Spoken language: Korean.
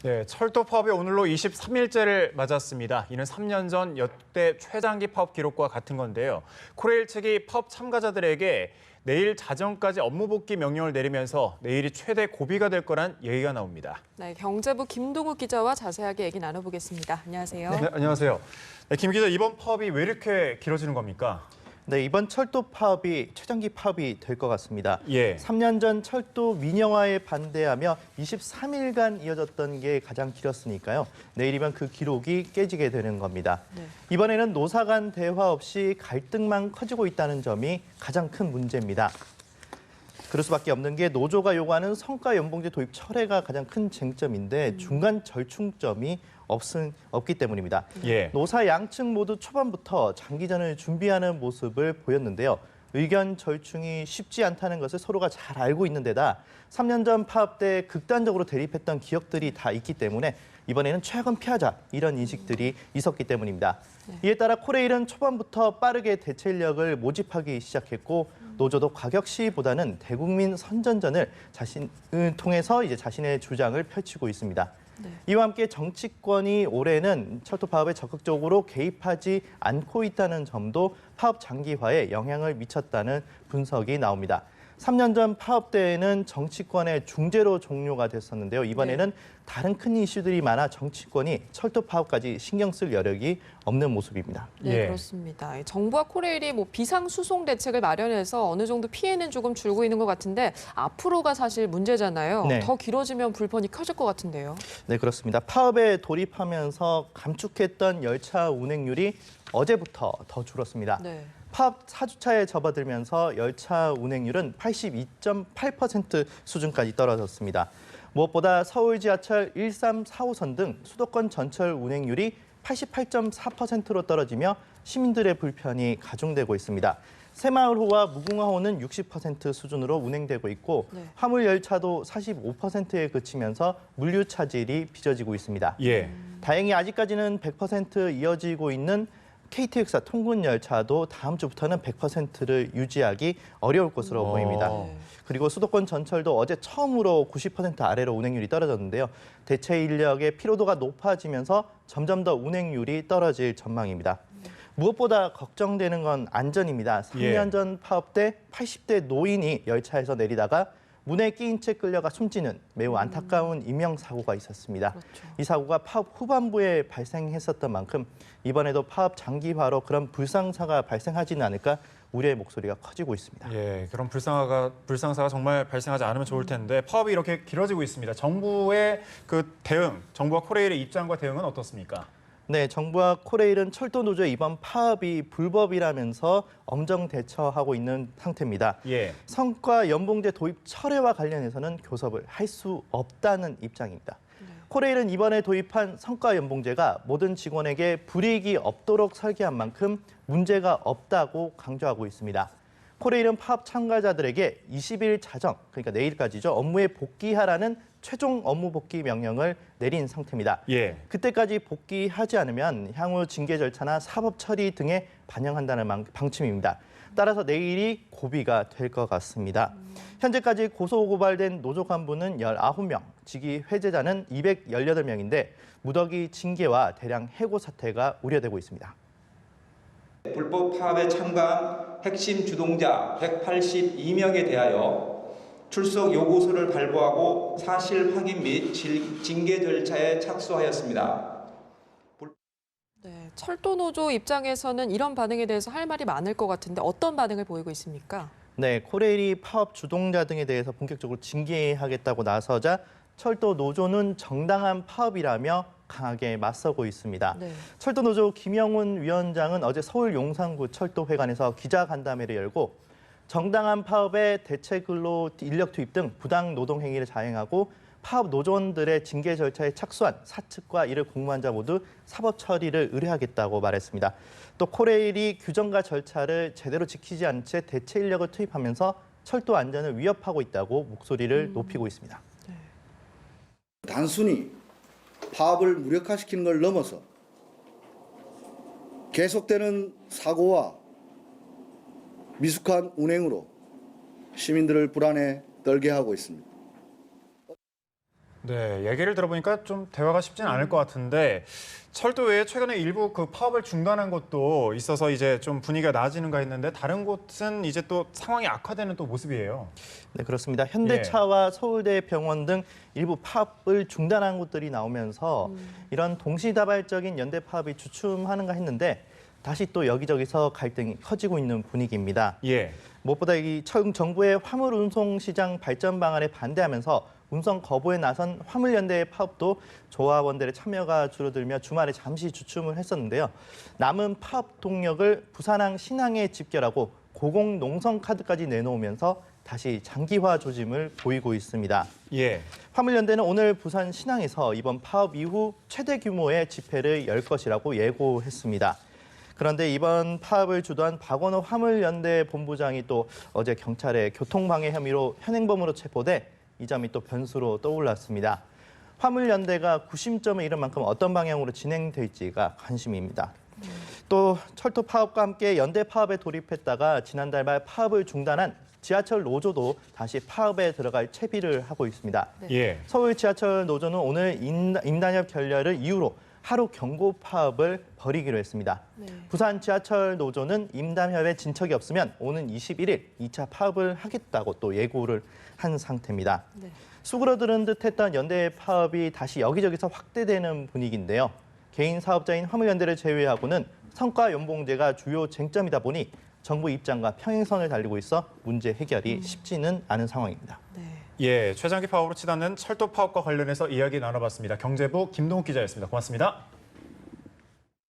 네, 철도 파업이 오늘로 23일째를 맞았습니다. 이는 3년 전 역대 최장기 파업 기록과 같은 건데요. 코레일 측이 파업 참가자들에게 내일 자정까지 업무 복귀 명령을 내리면서 내일이 최대 고비가 될 거란 얘기가 나옵니다. 네, 경제부 김동욱 기자와 자세하게 얘기 나눠보겠습니다. 안녕하세요. 네, 안녕하세요. 네, 김 기자, 이번 파업이 왜 이렇게 길어지는 겁니까? 네, 이번 철도 파업이 최장기 파업이 될 것 같습니다. 예. 3년 전 철도 민영화에 반대하며 23일간 이어졌던 게 가장 길었으니까요. 내일이면 그 기록이 깨지게 되는 겁니다. 네. 이번에는 노사 간 대화 없이 갈등만 커지고 있다는 점이 가장 큰 문제입니다. 그럴 수밖에 없는 게 노조가 요구하는 성과 연봉제 도입 철회가 가장 큰 쟁점인데 중간 절충점이 없기 때문입니다. 예. 노사 양측 모두 초반부터 장기전을 준비하는 모습을 보였는데요. 의견 절충이 쉽지 않다는 것을 서로가 잘 알고 있는 데다 3년 전 파업 때 극단적으로 대립했던 기억들이 다 있기 때문에 이번에는 최악은 피하자 이런 인식들이 있었기 때문입니다. 이에 따라 코레일은 초반부터 빠르게 대체 인력을 모집하기 시작했고 노조도 과격시보다는 대국민 선전전을 자신을 통해서 자신의 주장을 펼치고 있습니다. 네. 이와 함께 정치권이 올해는 철도 파업에 적극적으로 개입하지 않고 있다는 점도 파업 장기화에 영향을 미쳤다는 분석이 나옵니다. 3년 전 파업 때에는 정치권의 중재로 종료가 됐었는데요. 이번에는 다른 큰 이슈들이 많아 정치권이 철도 파업까지 신경 쓸 여력이 없는 모습입니다. 네, 예. 그렇습니다. 정부와 코레일이 비상수송 대책을 마련해서 어느 정도 피해는 조금 줄고 있는 것 같은데 앞으로가 사실 문제잖아요. 네. 더 길어지면 불편이 커질 것 같은데요. 네, 그렇습니다. 파업에 돌입하면서 감축했던 열차 운행률이 어제부터 더 줄었습니다. 네. 파업 4주차에 접어들면서 열차 운행률은 82.8% 수준까지 떨어졌습니다. 무엇보다 서울 지하철 13, 4호선 등 수도권 전철 운행률이 88.4%로 떨어지며 시민들의 불편이 가중되고 있습니다. 새마을호와 무궁화호는 60% 수준으로 운행되고 있고 네. 화물 열차도 45%에 그치면서 물류 차질이 빚어지고 있습니다. 예. 다행히 아직까지는 100% 이어지고 있는 KTX 통근 열차도 다음 주부터는 100%를 유지하기 어려울 것으로 보입니다. 그리고 수도권 전철도 어제 처음으로 90% 아래로 운행률이 떨어졌는데요. 대체 인력의 피로도가 높아지면서 점점 더 운행률이 떨어질 전망입니다. 무엇보다 걱정되는 건 안전입니다. 3년 전 파업 때 80대 노인이 열차에서 내리다가 문에 끼인 채 끌려가 숨지는 매우 안타까운 인명사고가 있었습니다. 그렇죠. 이 사고가 파업 후반부에 발생했었던 만큼 이번에도 파업 장기화로 그런 불상사가 발생하지는 않을까 우려의 목소리가 커지고 있습니다. 예, 그런 불상사가 정말 발생하지 않으면 좋을 텐데 파업이 이렇게 길어지고 있습니다. 정부의 그 대응, 정부와 코레일의 입장과 대응은 어떻습니까? 네, 정부와 코레일은 철도 노조의 이번 파업이 불법이라면서 엄정 대처하고 있는 상태입니다. 예. 성과 연봉제 도입 철회와 관련해서는 교섭을 할 수 없다는 입장입니다. 코레일은 이번에 도입한 성과 연봉제가 모든 직원에게 불이익이 없도록 설계한 만큼 문제가 없다고 강조하고 있습니다. 코레일은 파업 참가자들에게 20일 자정, 그러니까 내일까지죠, 업무에 복귀하라는 최종 업무 복귀 명령을 내린 상태입니다. 예. 그때까지 복귀하지 않으면 향후 징계 절차나 사법 처리 등에 반영한다는 방침입니다. 따라서 내일이 고비가 될 것 같습니다. 현재까지 고소고발된 노조 간부는 19명, 직위 해제자는 218명인데 무더기 징계와 대량 해고 사태가 우려되고 있습니다. 불법 파업에 참가한 핵심 주동자 182명에 대하여 출석 요구서를 발부하고 사실 확인 및 징계 절차에 착수하였습니다. 네, 철도 노조 입장에서는 이런 반응에 대해서 할 말이 많을 것 같은데 어떤 반응을 보이고 있습니까? 네, 코레일이 파업 주동자 등에 대해서 본격적으로 징계하겠다고 나서자 철도 노조는 정당한 파업이라며 강하게 맞서고 있습니다. 네. 철도 노조 김영훈 위원장은 어제 서울 용산구 철도회관에서 기자간담회를 열고 정당한 파업에 대체 근로 인력 투입 등 부당 노동 행위를 자행하고 파업 노조원들의 징계 절차에 착수한 사측과 이를 공모한 자 모두 사법 처리를 의뢰하겠다고 말했습니다. 또 코레일이 규정과 절차를 제대로 지키지 않은 채 대체 인력을 투입하면서 철도 안전을 위협하고 있다고 목소리를 높이고 있습니다. 단순히 파업을 무력화시키는 걸 넘어서 계속되는 사고와 미숙한 운행으로 시민들을 불안에 떨게 하고 있습니다. 네, 얘기를 들어보니까 좀 대화가 쉽지는 않을 것 같은데 철도 외에 최근에 일부 그 파업을 중단한 곳도 있어서 이제 좀 분위기가 나아지는가 했는데 다른 곳은 이제 또 상황이 악화되는 또 모습이에요. 네, 그렇습니다. 현대차와 서울대병원 등 일부 파업을 중단한 곳들이 나오면서 이런 동시다발적인 연대 파업이 주춤하는가 했는데 다시 또 여기저기서 갈등이 커지고 있는 분위기입니다. 예. 무엇보다 이 정부의 화물 운송 시장 발전 방안에 반대하면서 운송 거부에 나선 화물연대의 파업도 조합원들의 참여가 줄어들며 주말에 잠시 주춤을 했었는데요. 남은 파업 동력을 부산항 신항에 집결하고 고공농성 카드까지 내놓으면서 다시 장기화 조짐을 보이고 있습니다. 예. 화물연대는 오늘 부산 신항에서 이번 파업 이후 최대 규모의 집회를 열 것이라고 예고했습니다. 그런데 이번 파업을 주도한 박원호 화물연대 본부장이 또 어제 경찰에 교통방해 혐의로 현행범으로 체포돼 이 점이 또 변수로 떠올랐습니다. 화물연대가 구심점에 이른 만큼 어떤 방향으로 진행될지가 관심입니다. 또 철도 파업과 함께 연대 파업에 돌입했다가 지난달 말 파업을 중단한 지하철 노조도 다시 파업에 들어갈 채비를 하고 있습니다. 예. 서울 지하철 노조는 오늘 임단협 결렬을 이유로 하루 경고 파업을 벌이기로 했습니다. 네. 부산 지하철 노조는 임단협에 진척이 없으면 오는 21일 2차 파업을 하겠다고 또 예고를 한 상태입니다. 네. 수그러드는 듯했던 연대 파업이 다시 여기저기서 확대되는 분위기인데요. 개인 사업자인 화물연대를 제외하고는 성과 연봉제가 주요 쟁점이다 보니 정부 입장과 평행선을 달리고 있어 문제 해결이 쉽지는 않은 상황입니다. 네. 예, 최장기 파업으로 치닫는 철도 파업과 관련해서 이야기 나눠봤습니다. 경제부 김동욱 기자였습니다. 고맙습니다.